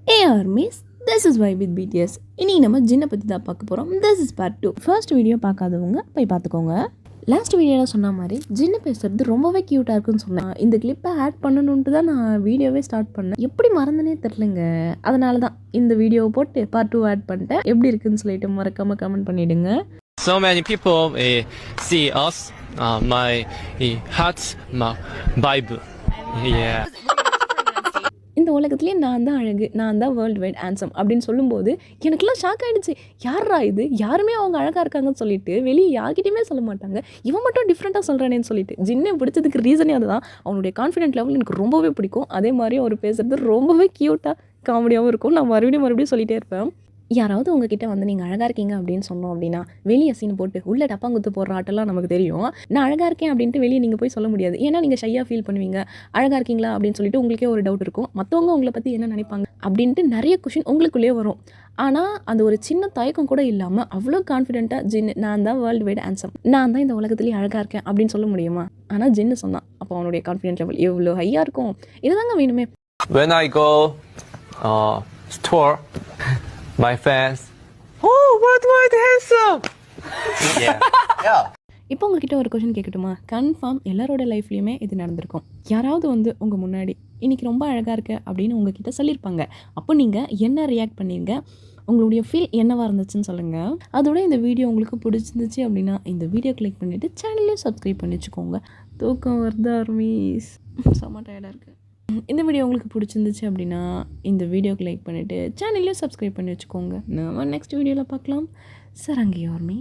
Hey armies, this is Why with BTS. இனி நம்ம ஜின்னை பற்றி தான் பார்க்க போகிறோம். This is part 2. First video பார்க்காதவங்க போய் பார்த்துக்கோங்க. லாஸ்ட் வீடியோவில் சொன்ன மாதிரி ஜின்னு பேசுறது ரொம்பவே க்யூட்டாக இருக்குன்னு சொன்னேன். இந்த கிளிப்பை ஆட் பண்ணணுன்ட்டு தான் நான் வீடியோவே ஸ்டார்ட் பண்ணேன். எப்படி மறந்துனே தெரிலங்க. அதனால தான் இந்த வீடியோவை போட்டு பார்ட் 2 ஆட் பண்ணிட்டேன். எப்படி இருக்குன்னு சொல்லிட்டு மறக்காமல் கமெண்ட் பண்ணிவிடுங்க. So many people see us, my heart, my Bible. Yeah. இந்த உலகத்துலேயே நான் தான் அழகு, நான் தான் வேர்ல்டு வைட் ஆன்சம் அப்படின்னு சொல்லும்போது எனக்குலாம் ஷாக் ஆகிடுச்சு. யாரா இது, யாருமே அவங்க அழகாக இருக்காங்கன்னு சொல்லிட்டு வெளியே யார்கிட்டையுமே சொல்ல மாட்டாங்க, இவன் மட்டும் டிஃப்ரெண்ட்டாக சொல்கிறானேன்னு சொல்லிட்டு. ஜின்னை பிடிச்சதுக்கு ரீசனே அதுதான். அவனுடைய கான்ஃபிடென்ட் லெவல் எனக்கு ரொம்பவே பிடிக்கும். அதே மாதிரி அவர் பேசுகிறது ரொம்பவே க்யூட்டாக காமெடியாகவும் இருக்கும். நான் மறுபடியும் சொல்லிகிட்டே இருப்பேன். யாராவது உங்ககிட்ட வந்து நீங்கள் அழகாக இருக்கீங்க அப்படின்னு சொன்னோம் அப்படின்னா வெளியே சீன் போட்டு உள்ளே டப்பாங்குத்து போடுற ஆட்டெல்லாம் நமக்கு தெரியும். நான் அழகாக இருக்கேன் அப்படின்ட்டு வெளியே நீங்கள் போய் சொல்ல முடியாது. ஏன்னா நீங்கள் ஷையாக ஃபீல் பண்ணுவீங்க. அழகாக இருக்கீங்களா அப்படின்னு சொல்லிட்டு உங்களுக்கே ஒரு டவுட் இருக்கும். மற்றவங்க உங்களை பற்றி என்ன நினைப்பாங்க அப்படின்ட்டு நிறைய கொஷின் உங்களுக்குள்ளேயே வரும். ஆனால் அந்த ஒரு சின்ன தயக்கம் கூட இல்லாமல் அவ்வளோ கான்ஃபிடென்ட்டாக ஜின்னு நான் தான் வேர்ல்டு வைட் ஆன்சம், நான் தான் இந்த உலகத்துலேயே அழகாக இருக்கேன் அப்படின்னு சொல்ல முடியுமா? ஆனால் ஜின்னு சொன்னான். அப்போ அவனுடைய கான்ஃபிடென்ட் லெவல் எவ்வளோ ஹையாக இருக்கும். இதுதாங்க வேணுமே. When I go store, my fans, oh, world wide handsome. Yeah. இப்போ உங்ககிட்ட ஒரு கொஷின் கேட்கட்டுமா? கன்ஃபார்ம் எல்லாரோட லைஃப்லையுமே இது நடந்திருக்கும். யாராவது வந்து உங்கள் முன்னாடி இன்றைக்கி ரொம்ப அழகாக இருக்க அப்படின்னு உங்ககிட்ட சொல்லியிருப்பாங்க. அப்போ நீங்கள் என்ன ரியாக்ட் பண்ணீங்க, உங்களுடைய ஃபீல் என்னவாக இருந்துச்சுன்னு சொல்லுங்கள். அதோட இந்த வீடியோ உங்களுக்கு பிடிச்சிருந்துச்சு அப்படின்னா இந்த வீடியோ கிளிக் பண்ணிவிட்டு சேனல்லையும் சப்ஸ்கிரைப் பண்ணி வச்சுக்கோங்க. தூக்கம் வருது ஆர்மீஸ், செம்ம டயர்டாக இருக்குது. இந்த வீடியோ உங்களுக்கு பிடிச்சிருந்துச்சு அப்படின்னா இந்த வீடியோக்கு லைக் பண்ணிவிட்டு சேனல்லையும் சப்ஸ்கிரைப் பண்ணி வச்சுக்கோங்க. நம்ம நெக்ஸ்ட் வீடியோவில் பார்க்கலாம். சரங்கி ஆர்மி.